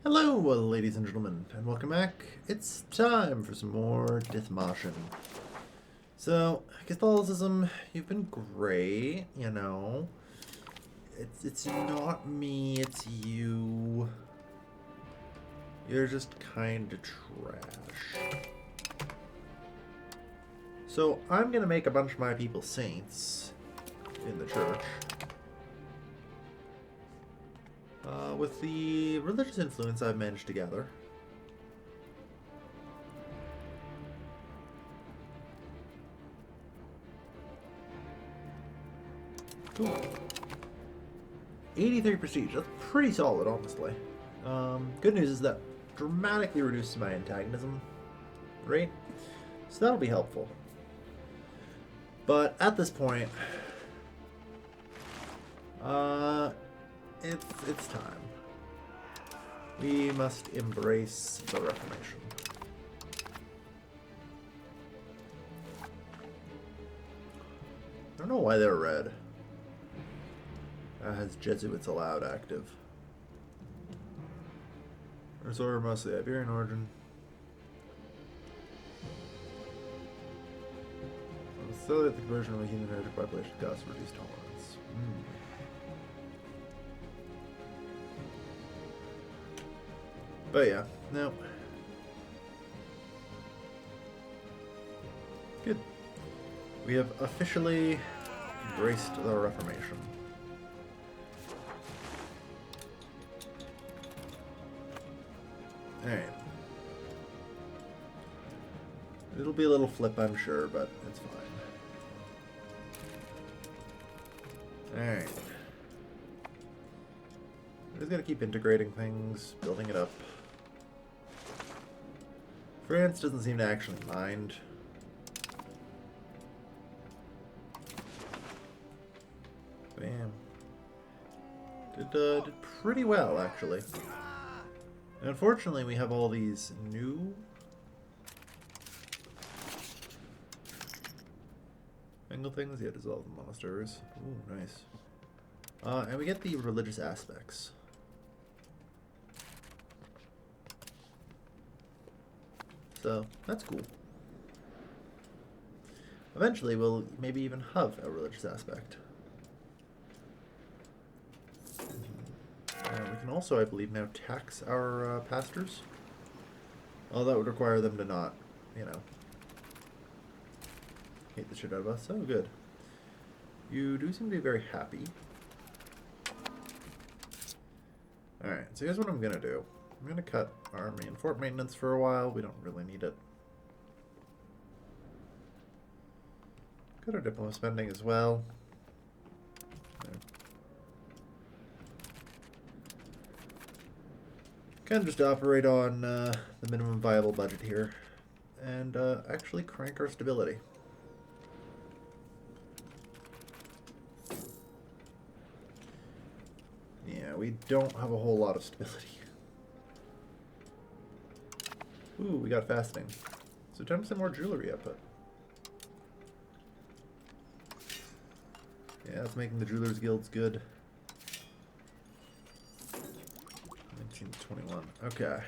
Hello, ladies and gentlemen, and welcome back. It's time for some more Dithmarschen. So, Catholicism, you've been great, you know. It's not me, it's you. You're just kinda trash. So, I'm gonna make a bunch of my people saints in the church. With the religious influence I've managed to gather. Cool. 83 prestige. That's pretty solid, honestly. Good news is that dramatically reduces my antagonism rate, so that'll be helpful. But at this point, it's time. We must embrace the Reformation. I don't know why they're red. Has Jesuits allowed active? Resort mostly Iberian origin. So that the conversion of a human heritage population costs reduced tolerance. But yeah, no. Good. We have officially embraced the Reformation. Alright. It'll be a little flip, I'm sure, but it's fine. Alright. We're just gonna keep integrating things, building it up. France doesn't seem to actually mind. Bam. Did pretty well, actually. And unfortunately, we have all these new angle things. Yeah, dissolve the monasteries. Ooh, nice. And we get the religious aspects. So, that's cool. Eventually, we'll maybe even have a religious aspect. We can also, I believe, now tax our pastors. Well, that would require them to not, you know, hate the shit out of us. Oh, good. You do seem to be very happy. Alright, so here's what I'm gonna do. I'm gonna cut army and fort maintenance for a while. We don't really need it. Cut our diplomat spending as well. There. Kind of just operate on the minimum viable budget here, and actually crank our stability. Yeah, we don't have a whole lot of stability. Ooh, we got fasting. So 10% more jewelry output. Yeah, that's making the Jewelers Guilds good. 19 to 21. Okay.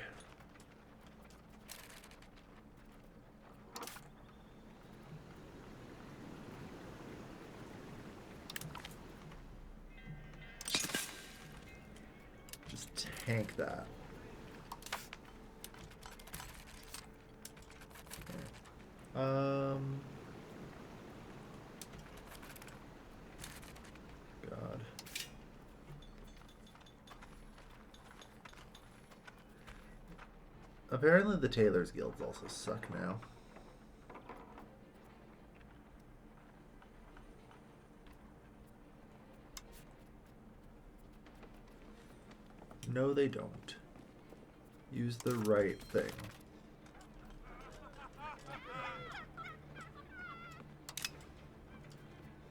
Just tank that. God. Apparently the Tailors Guilds also suck now. No, they don't. Use the right thing.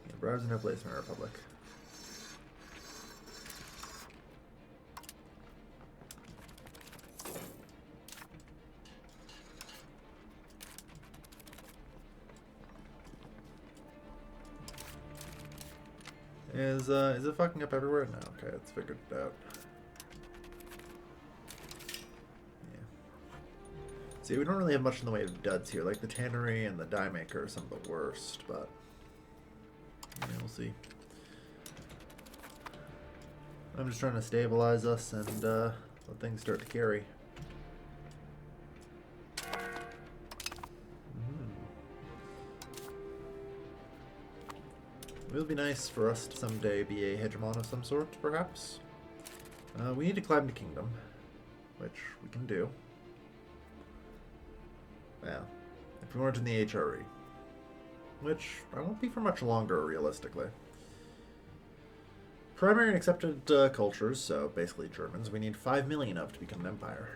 Yeah, browse no place in our Republic. Is it fucking up everywhere? No, okay, let's figure it out. See, we don't really have much in the way of duds here. Like the tannery and the dye maker are some of the worst, but yeah, we'll see. I'm just trying to stabilize us and let things start to carry. It would be nice for us to someday be a hegemon of some sort, perhaps. We need to climb the kingdom, which we can do. Yeah, if we weren't in the HRE. Which I won't be for much longer, realistically. Primary and accepted cultures, so basically Germans, we need 5 million of to become an empire.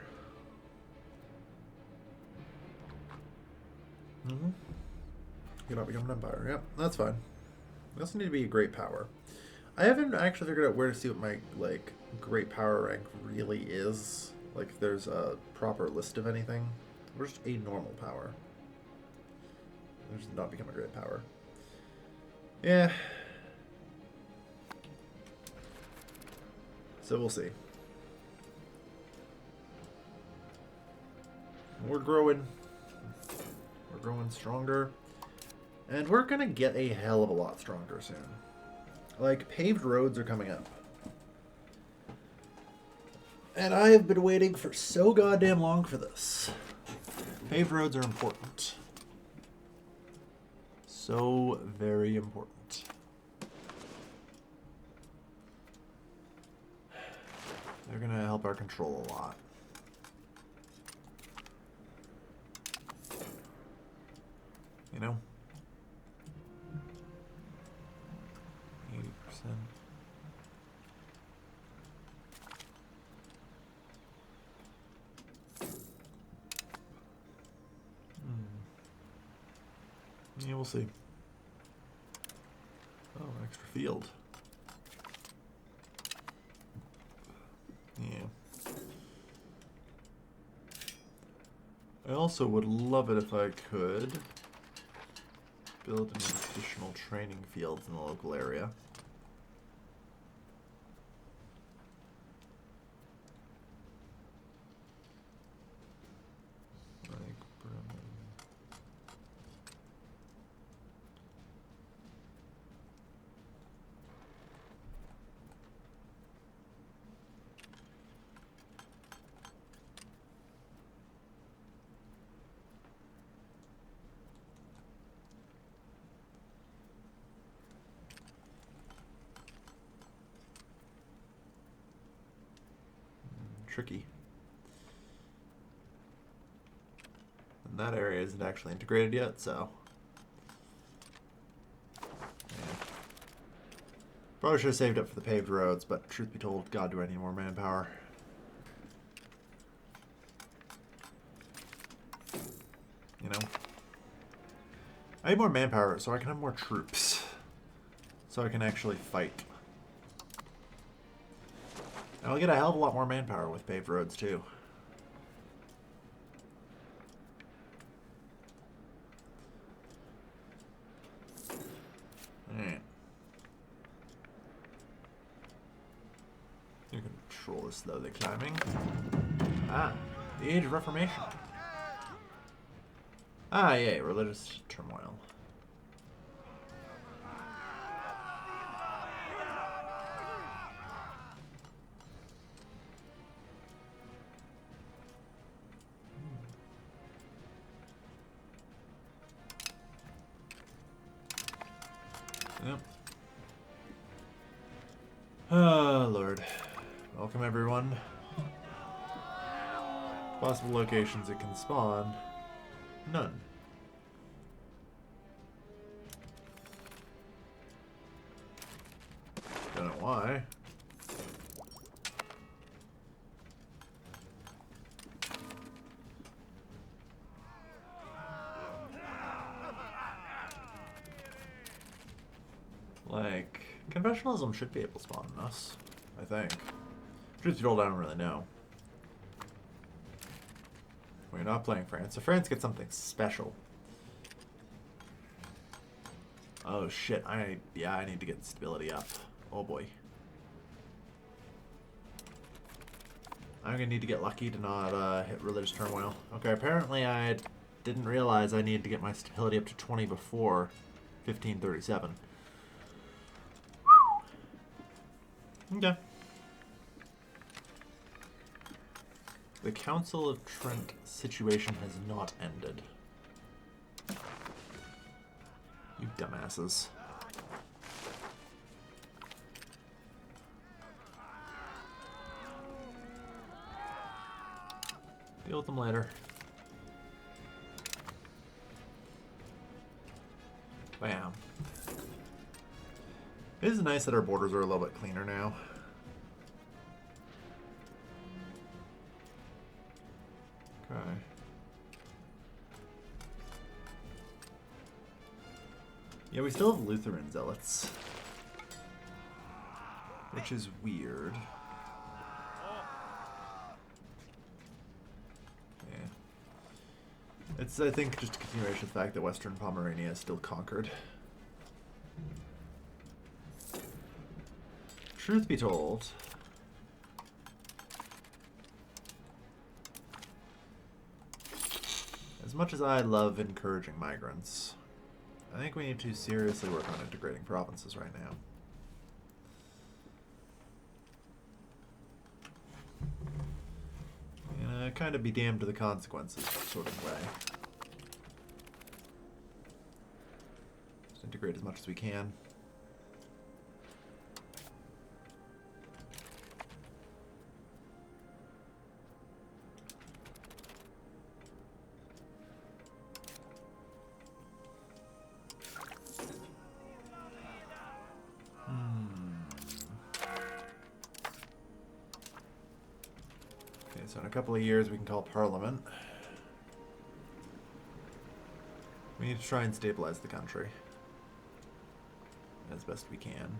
Cannot become an empire. Yep, that's fine. We also need to be a great power. I haven't actually figured out where to see what my, like, great power rank really is. Like, if there's a proper list of anything. We're just a normal power. We're just not become a great power. Yeah. So we'll see. We're growing. We're growing stronger. And we're gonna get a hell of a lot stronger soon. Like, paved roads are coming up. And I have been waiting for so goddamn long for this. Paved roads are important. So very important. They're gonna help our control a lot. You know? 80%. Yeah, we'll see. Oh, an extra field. Yeah. I also would love it if I could build an additional training fields in the local area. Tricky. And that area isn't actually integrated yet, so yeah. Probably should have saved up for the paved roads, but truth be told, God, do I need more manpower. You know? I need more manpower so I can have more troops. So I can actually fight. And I'll get a hell of a lot more manpower with paved roads, too. Alright. You can control this slowly climbing. Ah, the Age of Reformation. Ah, yay, religious turmoil. Yep. Oh, Lord. Welcome, everyone. Possible locations it can spawn. None. Don't know why. Like, conventionalism should be able to spawn in us, I think. Truth be told, I don't really know. We're not playing France, so France gets something special. Oh shit, I need to get stability up. Oh boy. I'm gonna need to get lucky to not hit religious turmoil. Okay, apparently I didn't realize I needed to get my stability up to 20 before 1537. Okay. The Council of Trent situation has not ended. You dumbasses. Deal with them later. Bam. It is nice that our borders are a little bit cleaner now. Okay. Yeah, we still have Lutheran zealots. Which is weird. It's, I think, just a continuation of the fact that Western Pomerania is still conquered. Truth be told, as much as I love encouraging migrants, I think we need to seriously work on integrating provinces right now. In a kind of be damned to the consequences sort of way. Just integrate as much as we can. So in a couple of years we can call Parliament. We need to try and stabilize the country as best we can.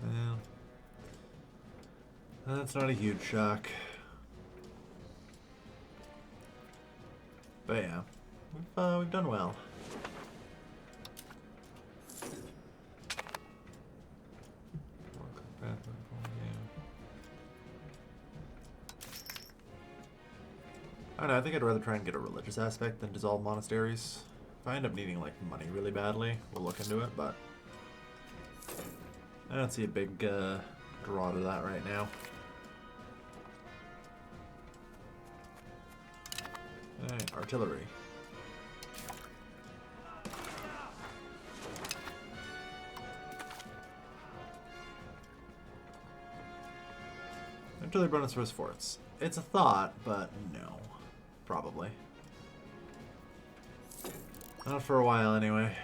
Well, that's not a huge shock. But yeah, we've done well. I don't know, I think I'd rather try and get a religious aspect than dissolve monasteries. If I end up needing, like, money really badly, we'll look into it, but I don't see a big draw to that right now. Alright, artillery. Artillery bonus versus forts. It's a thought, but no. Probably. Not for a while, anyway.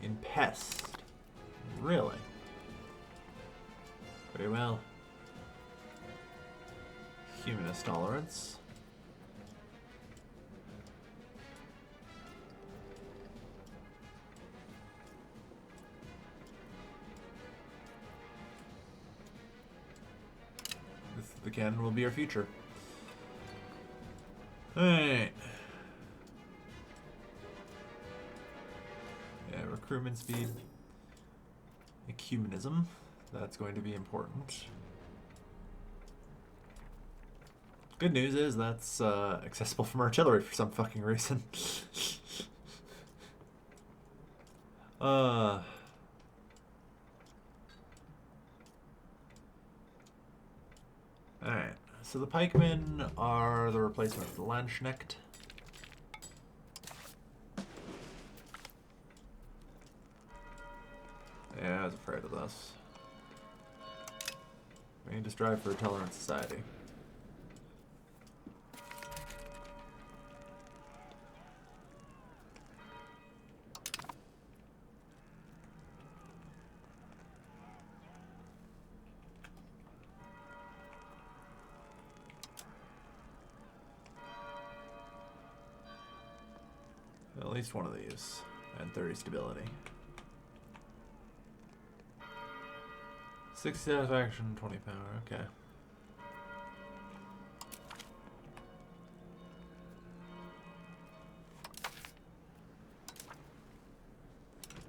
In pest. Really? Very well. Humanist tolerance. The cannon will be our future. Alright. Yeah, recruitment speed. Ecumenism. That's going to be important. Good news is that's accessible from artillery for some fucking reason. Alright, so the pikemen are the replacement for the Landsknecht. Yeah, I was afraid of this. We need to strive for a tolerant society. At least one of these. And 30 stability. 60 satisfaction, 20 power, okay.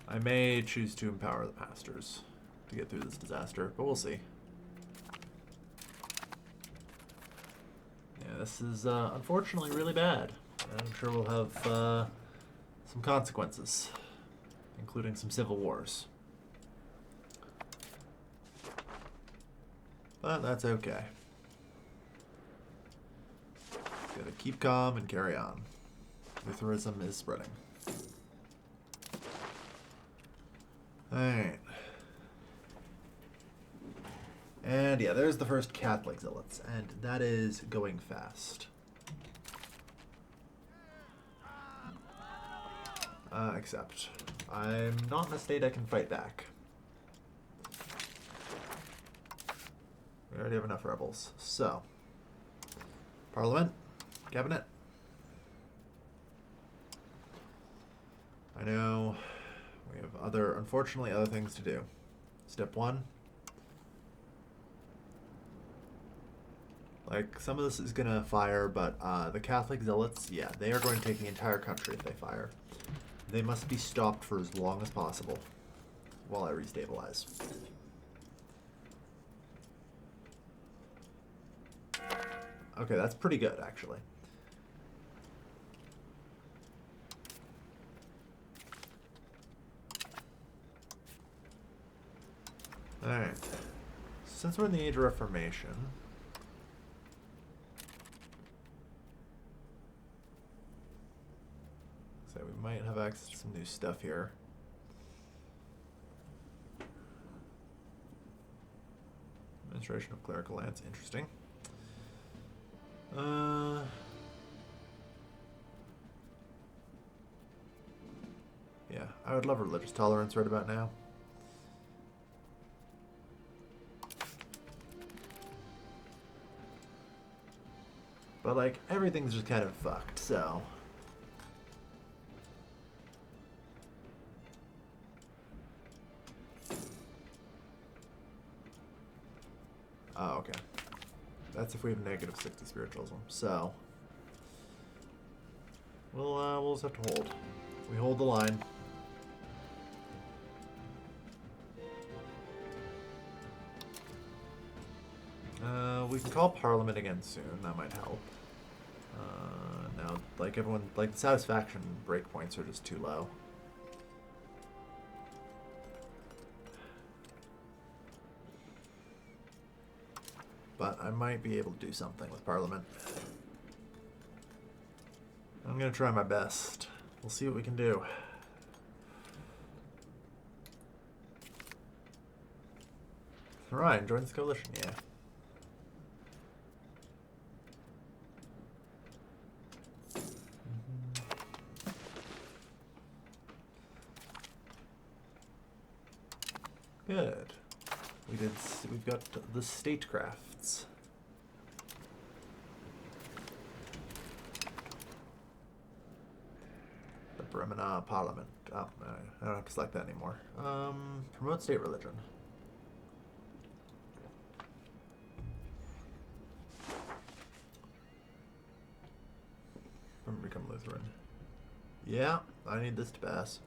I may choose to empower the pastors to get through this disaster, but we'll see. Yeah, this is unfortunately really bad. And I'm sure we'll have some consequences, including some civil wars. But that's okay. Gotta keep calm and carry on. Lutheranism is spreading. Alright. And yeah, there's the first Catholic zealots, and that is going fast. Except, I'm not in a state I can fight back. We already have enough rebels. So, Parliament, Cabinet. I know we have unfortunately, other things to do. Step one. Like, some of this is gonna fire, but the Catholic zealots, yeah, they are going to take the entire country if they fire. They must be stopped for as long as possible while I restabilize. Okay, that's pretty good, actually. Alright. Since we're in the Age of Reformation... So we might have access to some new stuff here. Administration of clerical lands, interesting. Yeah, I would love religious tolerance right about now. But, like, everything's just kind of fucked, so... Oh, okay. That's if we have negative 60 spiritualism. So, we'll just have to hold. We hold the line. We can call Parliament again soon. That might help. Now, like everyone, like the satisfaction breakpoints are just too low. But I might be able to do something with Parliament. I'm going to try my best. We'll see what we can do. Alright, join this coalition, yeah. Good. We've got the statecrafts. The Bremena Parliament. Oh, I don't have to select that anymore. Promote state religion. Become Lutheran. Yeah, I need this to pass.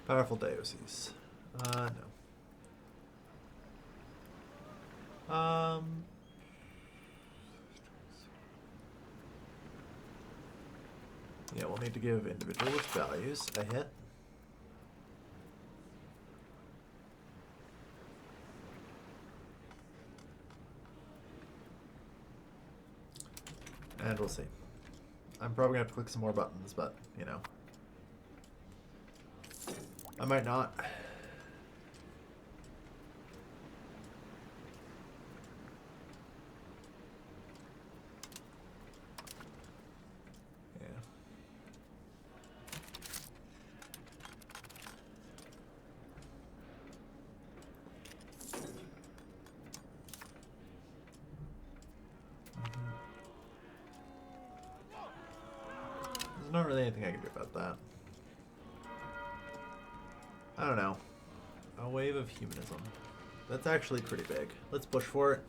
Powerful diocese. No. Yeah, we'll need to give individualist values a hit. And we'll see. I'm probably going to have to click some more buttons, but, you know. I might not. Yeah. There's not really anything I can do about that. I don't know. A wave of humanism. That's actually pretty big. Let's push for it.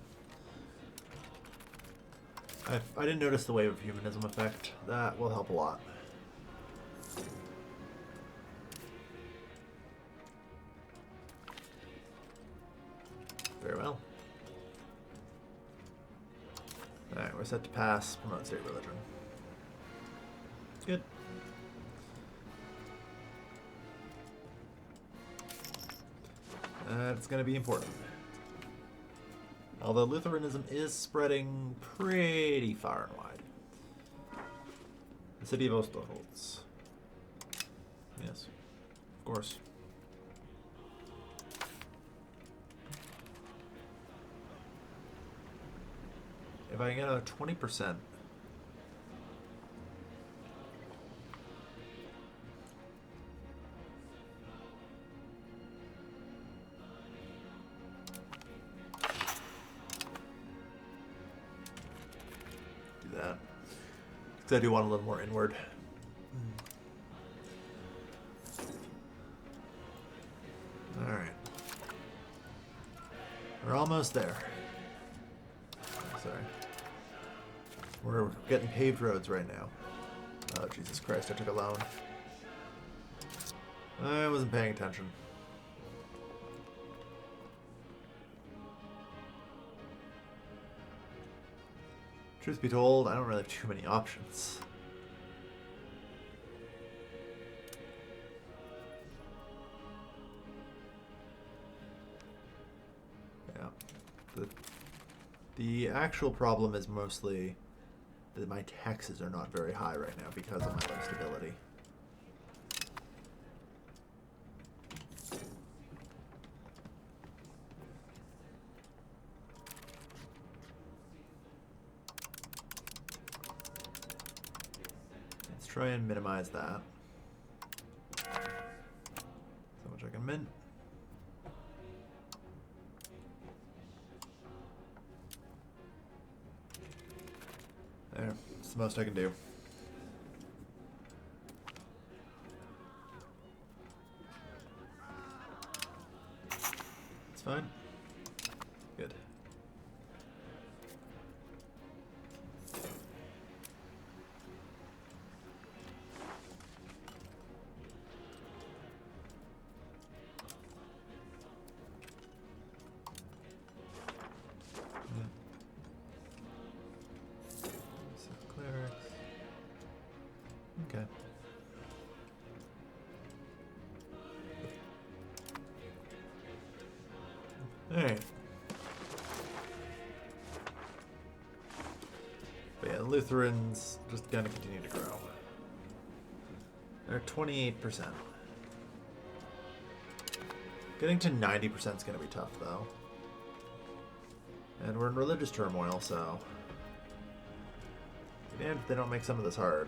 I didn't notice the wave of humanism effect. That will help a lot. Very well. Alright, we're set to pass. Promote state religion. Good. That's going to be important. Although Lutheranism is spreading pretty far and wide. The city of Osterholz. Yes, of course. If I get a 20%. Do that. Because I do want a little more inward. Alright. We're almost there. Sorry. We're getting paved roads right now. Oh, Jesus Christ, I took a loan. I wasn't paying attention. Truth be told, I don't really have too many options. Yeah. The actual problem is mostly that my taxes are not very high right now because of my low stability. Let's try and minimize that. So much I can mint. There, it's the most I can do. It's fine. Good. Okay. Alright. But yeah, Lutherans just gonna continue to grow. They're 28%. Getting to 90% is gonna be tough though. And we're in religious turmoil, so be damned if they don't make some of this hard.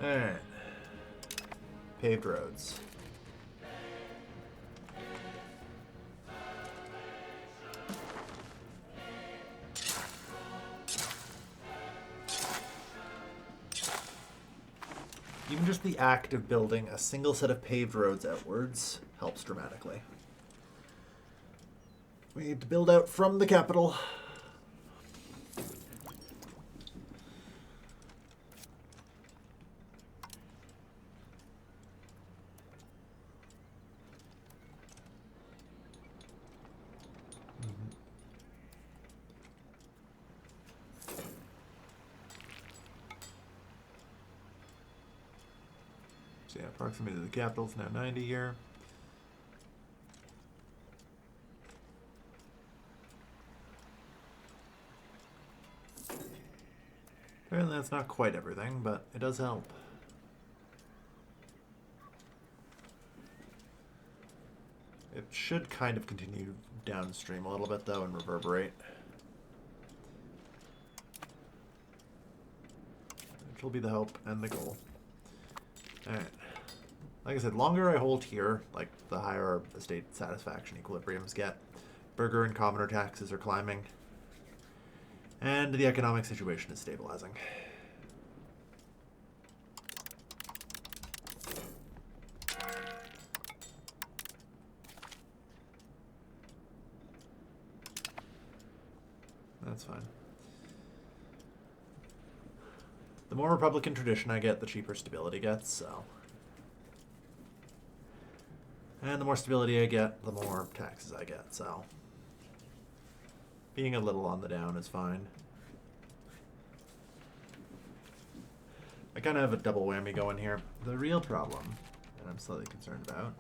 Alright. Paved roads. Even just the act of building a single set of paved roads outwards helps dramatically. We need to build out from the capital. So yeah, proximity to the capital is now 90 here. Apparently that's not quite everything, but it does help. It should kind of continue downstream a little bit though and reverberate. Which will be the hope and the goal. Alright. Like I said, longer I hold here, like the higher the state satisfaction equilibriums get. Burger and commoner taxes are climbing. And the economic situation is stabilizing. That's fine. The more Republican tradition I get, the cheaper stability gets, so. And the more stability I get, the more taxes I get, so. Being a little on the down is fine. I kind of have a double whammy going here. The real problem that I'm slightly concerned about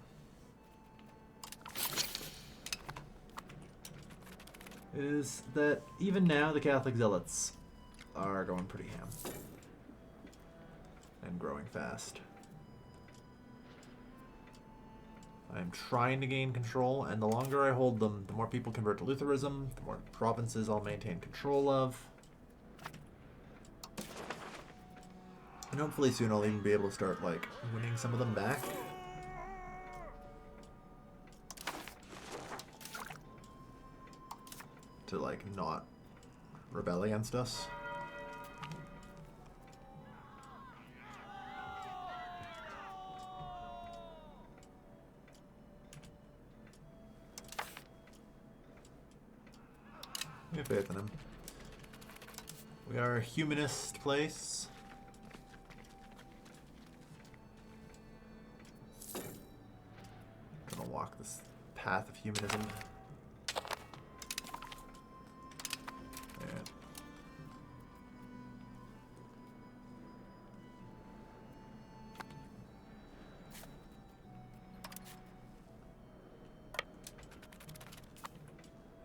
is that even now the Catholic zealots are going pretty ham. And growing fast. I'm trying to gain control, and the longer I hold them, the more people convert to Lutheranism, the more provinces I'll maintain control of. And hopefully soon I'll even be able to start, like, winning some of them back. To, like, not rebel against us. We have faith in him. We are a humanist place. Gonna walk this path of humanism.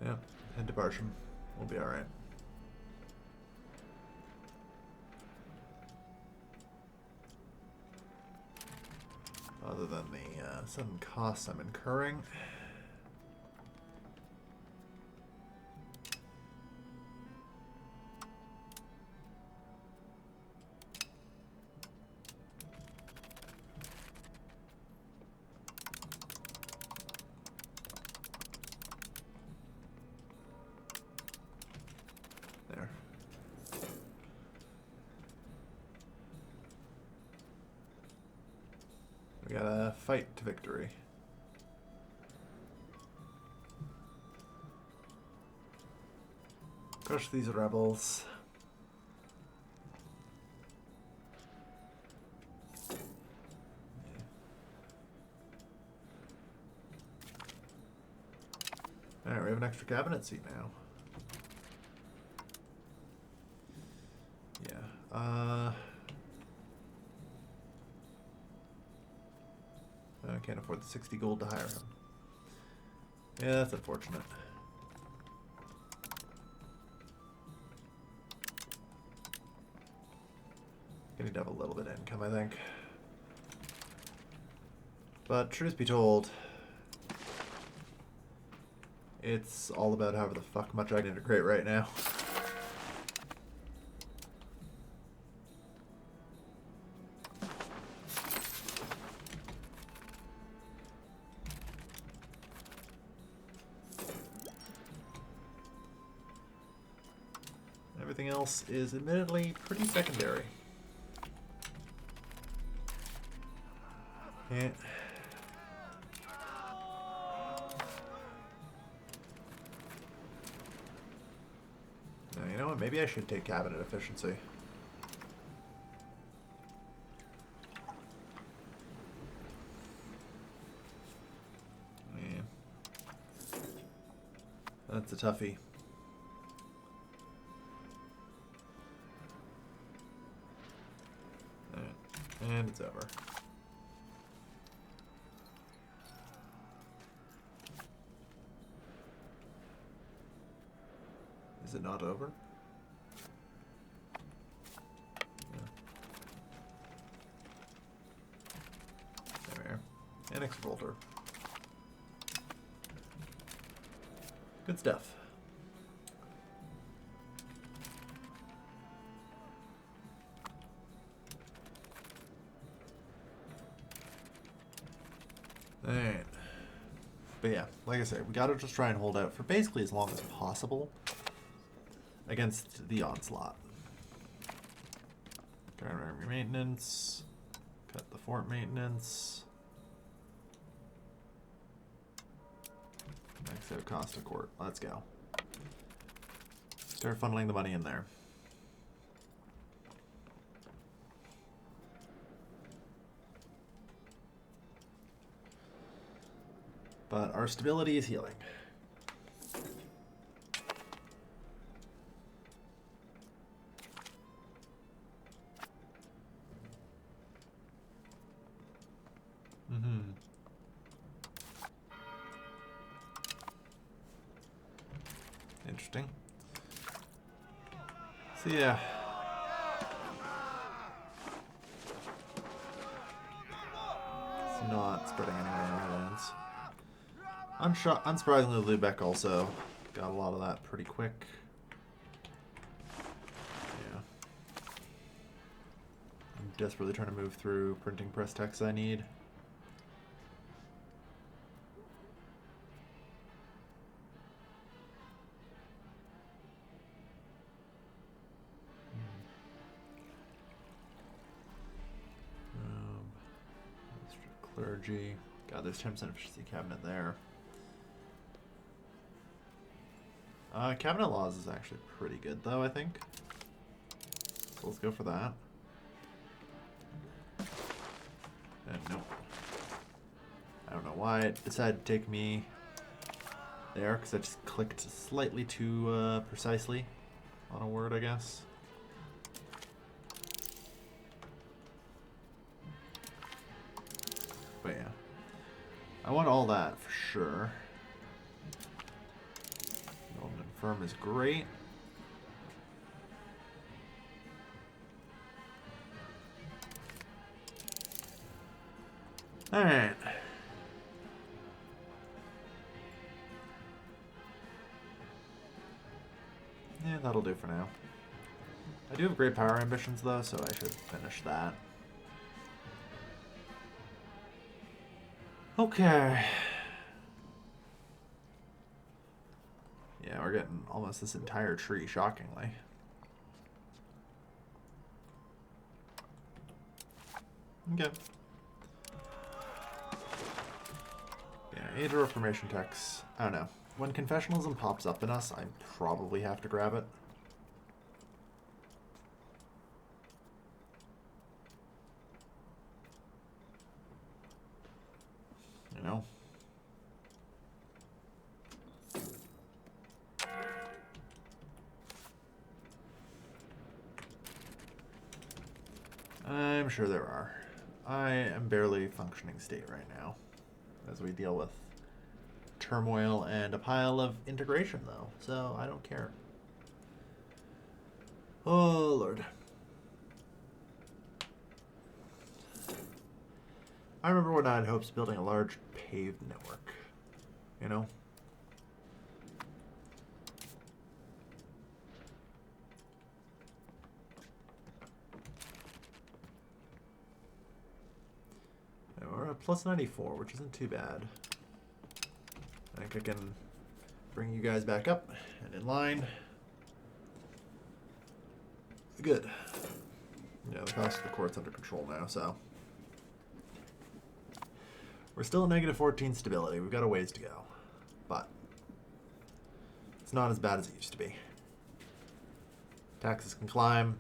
Yeah, head to Barsham. We'll be alright. Other than the sudden costs I'm incurring. There. We gotta fight to victory. Crush these rebels. Alright, we have an extra cabinet seat now. Yeah, I can't afford the 60 gold to hire him. Yeah, that's unfortunate. Gonna need to have a little bit of income, I think. But truth be told, it's all about however the fuck much I can integrate right now. Everything else is admittedly pretty secondary. Yeah. Now, you know what? Maybe I should take cabinet efficiency. Yeah. That's a toughie. Alright. And it's over. Is it not over? Yeah. There we are. Annex Volter. Good stuff. Alright. But yeah, like I said, we gotta just try and hold out for basically as long as possible against the onslaught. Got army maintenance. Cut the fort maintenance. Max out Costa Court. Let's go. Start funneling the money in there. But our stability is healing. Interesting. So yeah. It's not spreading anywhere in our lands. Unsurprisingly, Lubeck also got a lot of that pretty quick. Yeah. I'm desperately trying to move through printing press text I need. Clergy. God, there's 10% efficiency cabinet there. Cabinet laws is actually pretty good, though, I think. So let's go for that. And nope. I don't know why it decided to take me there, because I just clicked slightly too precisely on a word, I guess. But yeah, I want all that for sure. Golden and Firm is great. All right. Yeah, that'll do for now. I do have great power ambitions though, so I should finish that. Okay. Yeah, we're getting almost this entire tree, shockingly. Okay. Yeah, Age of Reformation texts. I don't know. When confessionalism pops up in us, I probably have to grab it. You know? I'm sure there are. I am barely functioning state right now as we deal with turmoil and a pile of integration, though, so I don't care. Oh, Lord. I remember when I had hopes of building a large paved network, you know? And we're at plus 94, which isn't too bad. I think I can bring you guys back up and in line. Good. Yeah, the cost of the court's under control now, so. We're still at negative 14 stability. We've got a ways to go. But it's not as bad as it used to be. Taxes can climb.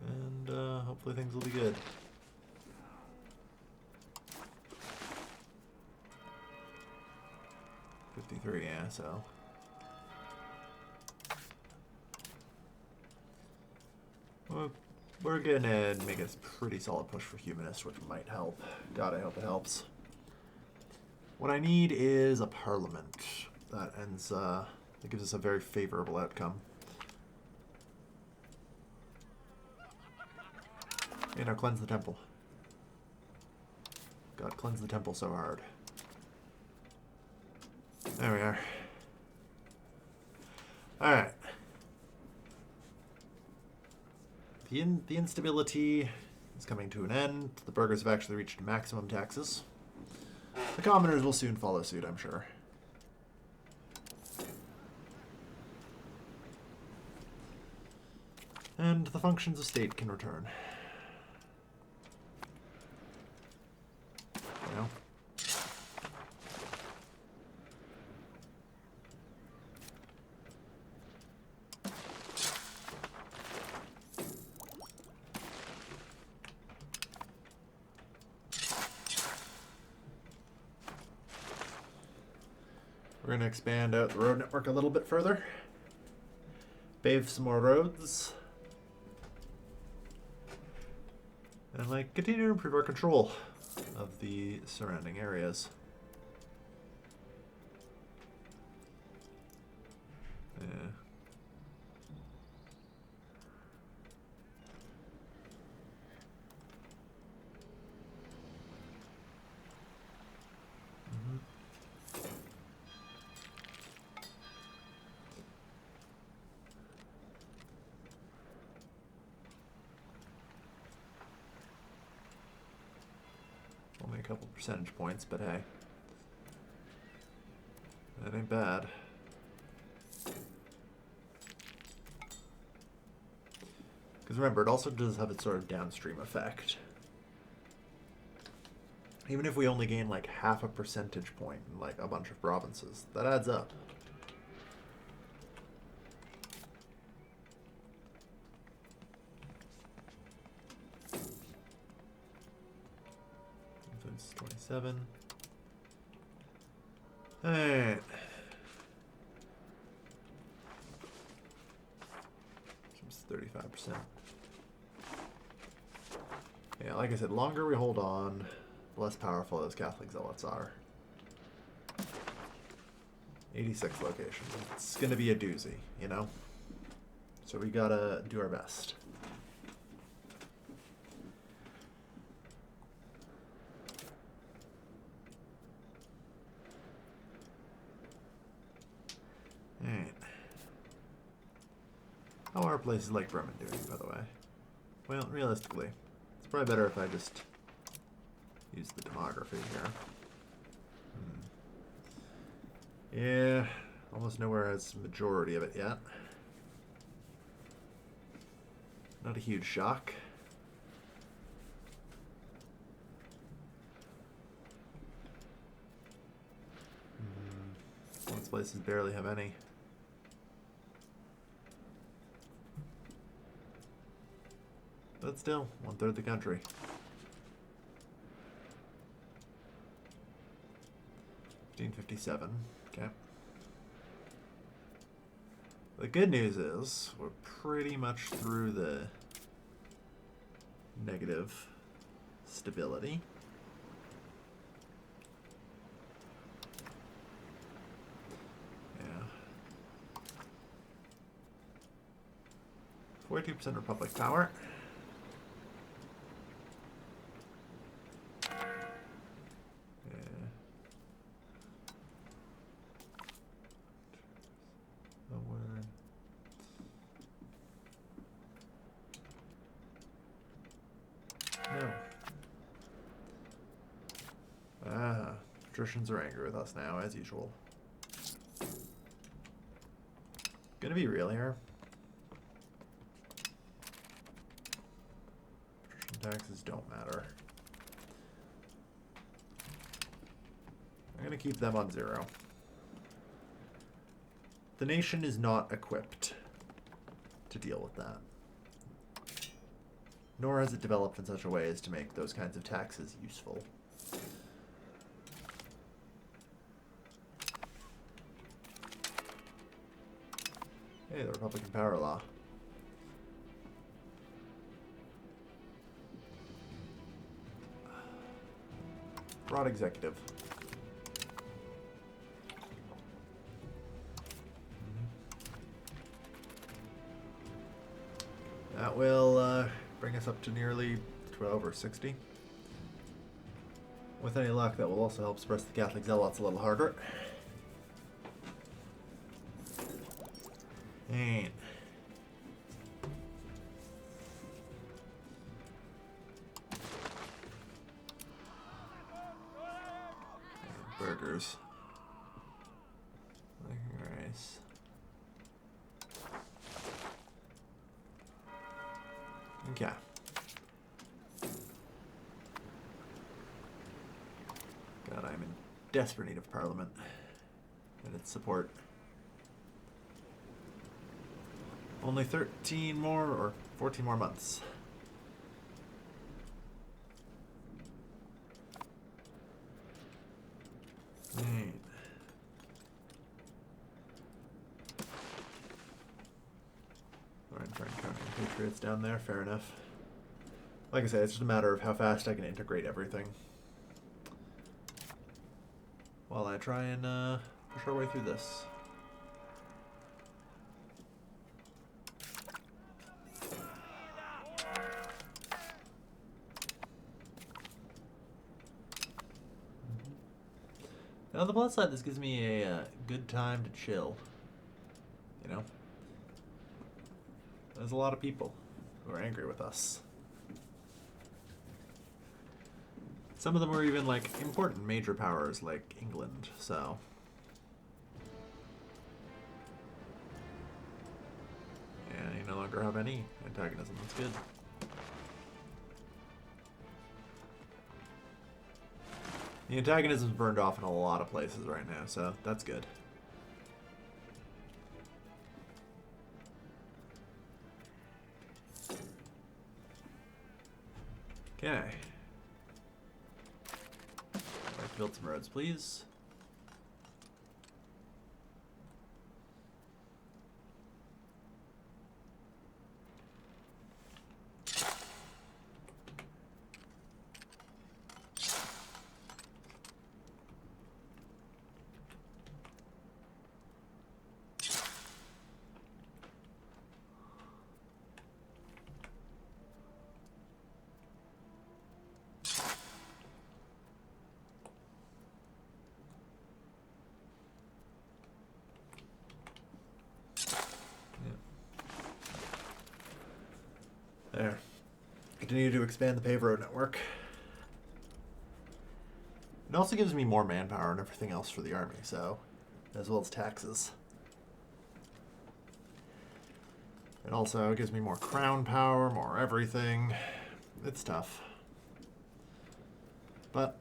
And hopefully things will be good. $53, yeah, so. Well, we're gonna make a pretty solid push for humanist, which might help. God, I hope it helps. What I need is a parliament that ends, that gives us a very favorable outcome. You know, cleanse the temple. God, cleanse the temple so hard. There we are. Alright. The instability is coming to an end. The burghers have actually reached maximum taxes. The commoners will soon follow suit, I'm sure. And the functions of state can return. You know? We're going to expand out the road network a little bit further. Pave some more roads. And like continue to improve our control of the surrounding areas. Yeah. Only a couple percentage points, but hey. That ain't bad. Because remember, it also does have its sort of downstream effect. Even if we only gain like half a percentage point in like a bunch of provinces, that adds up. Influence 27. Alright. Seems 35%. Yeah, like I said, longer we hold on, the less powerful those Catholic zealots are. 86 locations. It's gonna be a doozy, you know? So we gotta do our best. Alright. How are places like Bremen doing, by the way? Well, realistically, it's probably better if I just use the demography here. Yeah, almost nowhere has majority of it yet. Not a huge shock. Most places barely have any. But still, 1/3 of the country. $1557. Okay. The good news is we're pretty much through the negative stability. Yeah. 42% Republic power. Patricians are angry with us now, as usual. Gonna be real here. Patrician taxes don't matter. I'm gonna keep them on 0. The nation is not equipped to deal with that. Nor has it developed in such a way as to make those kinds of taxes useful. Hey, the Republican power law. Broad executive. That will bring us up to nearly 12 or 60. With any luck, that will also help suppress the Catholic zealots a little harder. Ain't. Burgers. Rice. Okay. God, I'm in desperate need of Parliament and its support. Only 13 more or 14 more months. Right. Patriots down there, fair enough. Like I said, it's just a matter of how fast I can integrate everything. While I try and push our way through this. Now, on the plus side, this gives me a good time to chill. You know? There's a lot of people who are angry with us. Some of them are even, like, important major powers, like England, so... Yeah, you no longer have any antagonism. That's good. The antagonism's burned off in a lot of places right now, so that's good. Okay. I'd like to build some roads, please. There. Continue to expand the paved road network. It also gives me more manpower and everything else for the army, so, as well as taxes. It also gives me more crown power, more everything. It's tough. But,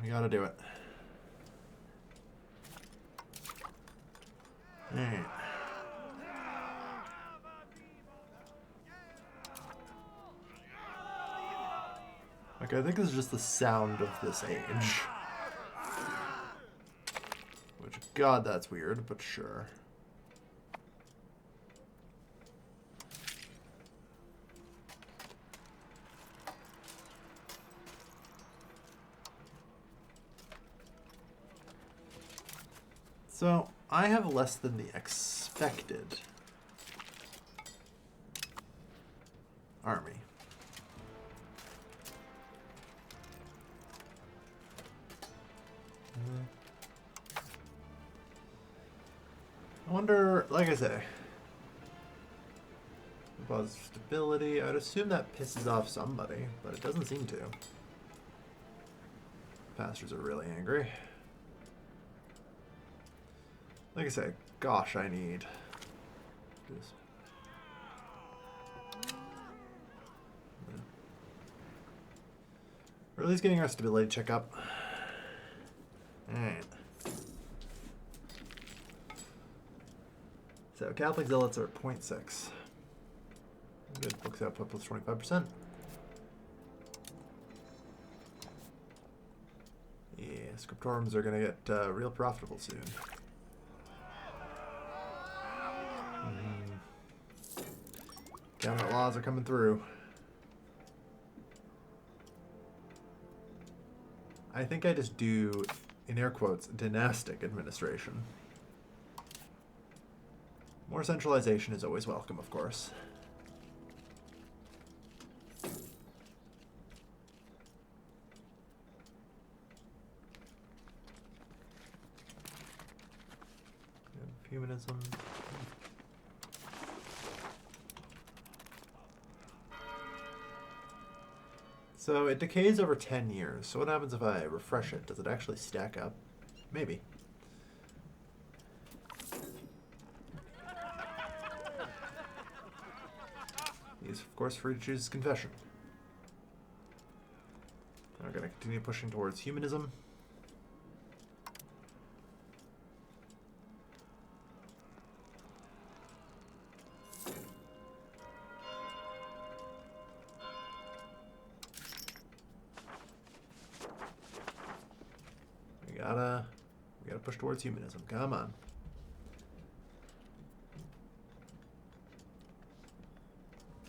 we gotta do it. Alright. Okay, I think this is just the sound of this age. Which, God, that's weird, but sure. So, I have less than the expected army. I wonder, like I say, positive stability. I'd assume that pisses off somebody, but it doesn't seem to. Pastors are really angry. Like I say, gosh, I need this. We're at least getting our stability check up. Alright. So Catholic zealots are at 0.6. Good. Books output plus 25%. Yeah, scriptoriums are going to get real profitable soon. Cabinet laws are coming through. I think I just do, in air quotes, dynastic administration. More centralization is always welcome, of course. Humanism. So it decays over 10 years. So what happens if I refresh it? Does it actually stack up? Maybe. He's, of course, free to choose his confession. We're going to continue pushing towards humanism. We gotta push towards humanism. Come on.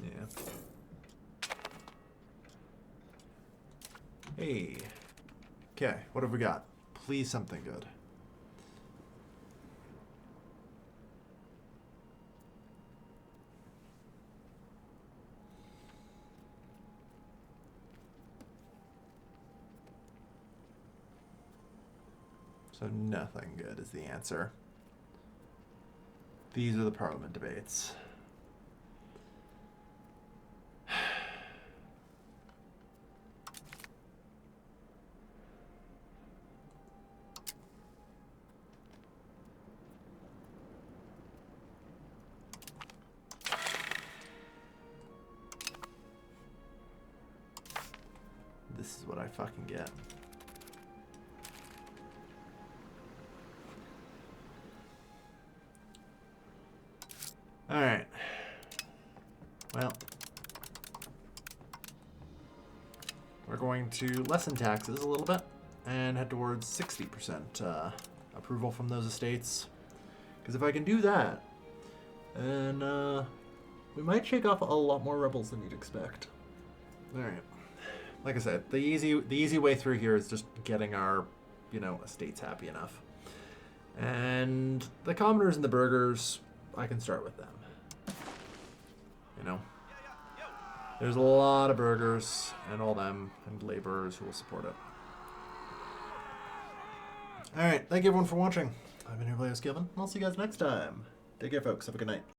Yeah. Hey. Okay, what have we got? Please something good. So nothing good is the answer. These are the parliament debates. This is what I fucking get. Alright. Well. We're going to lessen taxes a little bit and head towards 60% approval from those estates. Because if I can do that, then we might shake off a lot more rebels than you'd expect. Alright. Like I said, the easy way through here is just getting our, estates happy enough. And the commoners and the burghers, I can start with them. There's a lot of burghers and all them and laborers who will support it. Alright, thank you everyone for watching. I've been your player, Gilvin, and I'll see you guys next time. Take care, folks. Have a good night.